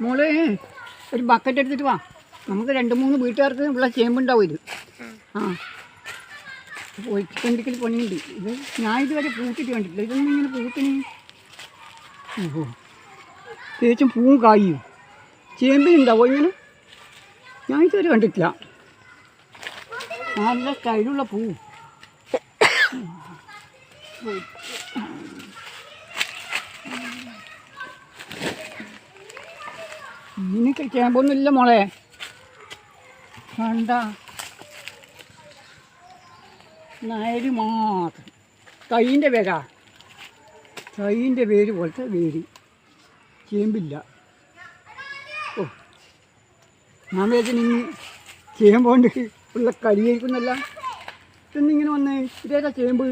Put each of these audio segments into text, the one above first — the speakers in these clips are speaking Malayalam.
മോള് ഒരു ബക്കറ്റ് എടുത്തിട്ട് വാ. നമുക്ക് 2-3 വീട്ടുകാർക്ക് ഉള്ള ചേമ്പുണ്ടാവും ഇത്. ആ ഒഴിച്ചിട്ടുണ്ടെങ്കിൽ പണിയുണ്ട്. ഇത് ഞാൻ ഇതുവരെ പൂത്തിട്ട് കണ്ടിട്ടില്ല. ഇതൊന്നും ഇങ്ങനെ പൂത്തിന്. ഓഹോ, തേച്ചും പൂവും കായും ചേമ്പിനുണ്ടാവോ ഇങ്ങനെ? ഞാൻ ഇതുവരെ കണ്ടിട്ടില്ല. നല്ല സ്റ്റൈലുള്ള പൂവും. നിനക്ക് ചേമ്പൊന്നുമില്ല മോളെ. വേണ്ട, നയല് മാത്രം. തൈൻ്റെ വേരാ, തൈൻ്റെ വേര് പോലത്തെ വേര്. ചേമ്പില്ല. ഓ, ഞാൻ വിചാരിച്ചു നിന്ന് ചേമ്പോണ്ട് ഉള്ള കരിയായിരിക്കുന്നല്ല. ഇന്നിങ്ങനെ വന്നേ. ഇതേതാ ചേമ്പ്?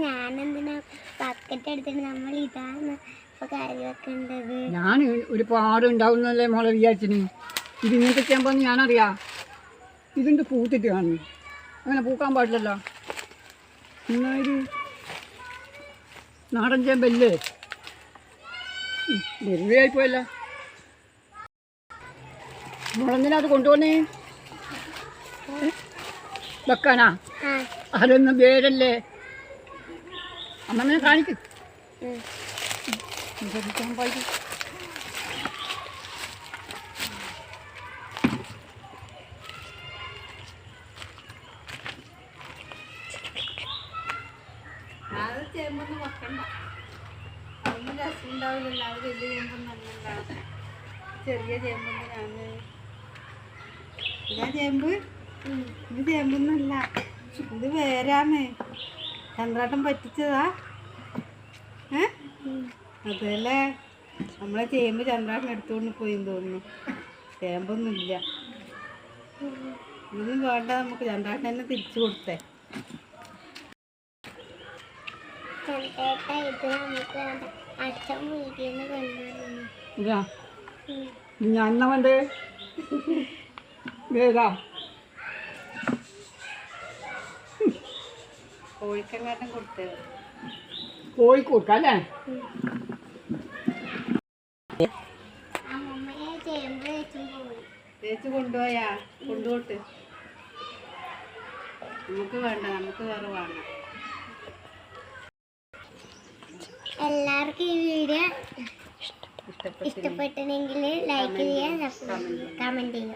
ഞാനെന്തിനാ ബക്കറ്റ് എടുത്തിട്ട് നമ്മൾ ഇതാണ് കറി വെക്കേണ്ടത്? ഞാൻ ഒരുപാട് ഉണ്ടാവുന്നല്ലേ മോളെ വിചാരിച്ചിന്. ഇത് ഇങ്ങനത്തെ ചേമ്പെന്ന് ഞാനറിയാം. ഇതിൻ്റെ പൂത്തിട്ട് കാണുന്നു. അങ്ങനെ പൂക്കാൻ പാടില്ലല്ലോ. എന്നാല് നാടൻ ചേമ്പല്ലേ? വെറുതെ ആയിപ്പോയല്ലോ. മോളെന്തിനാ അത് കൊണ്ടുപോന്നേ? വെക്കാനാ? അതൊന്നും വേരല്ലേ. അമ്മനെ കാണിക്കും. അത് ചേമ്പൊന്നും വെക്കണ്ട. അതൊന്നും രസം ഉണ്ടാവില്ലല്ലോ. അത് വലിയ ചേമ്പൊന്നും ചെറിയ ചേമ്പൊന്നിനാണ്. ഇതാ ചേമ്പ്. ഇത് ചേമ്പൊന്നുമല്ല, ഇത് വേരാണ്. ചന്ദ്രാട്ടം പറ്റിച്ചതാ. അതല്ലേ നമ്മളെ ചേമ്പ് ചന്ദ്രാട്ടം എടുത്തുകൊണ്ട് പോയെന്ന് തോന്നുന്നു. ചേമ്പൊന്നുമില്ല. ഇതൊന്നും വേണ്ട. നമുക്ക് ചന്ദ്രാട്ടം തന്നെ തിരിച്ചു കൊടുത്തേ. ഇതാ ഞാൻ എന്നാ വേണ്ടേ? വേരാ. കോഴിക്കങ്ങാട്ടം കൊടുത്തത്. കോഴിക്ക് കൊടുക്കാം അല്ലേ? തേച്ച് കൊണ്ടുപോയാ? കൊണ്ടുപോട്ട്. നമുക്ക് വേണ്ട, നമുക്ക് വേറെ വാങ്ങാം. എല്ലാവർക്കും ഈ വീഡിയോ ഇഷ്ടപ്പെട്ടെങ്കിൽ ലൈക്ക് ചെയ്യുക, കമൻറ്റ് ചെയ്യുക.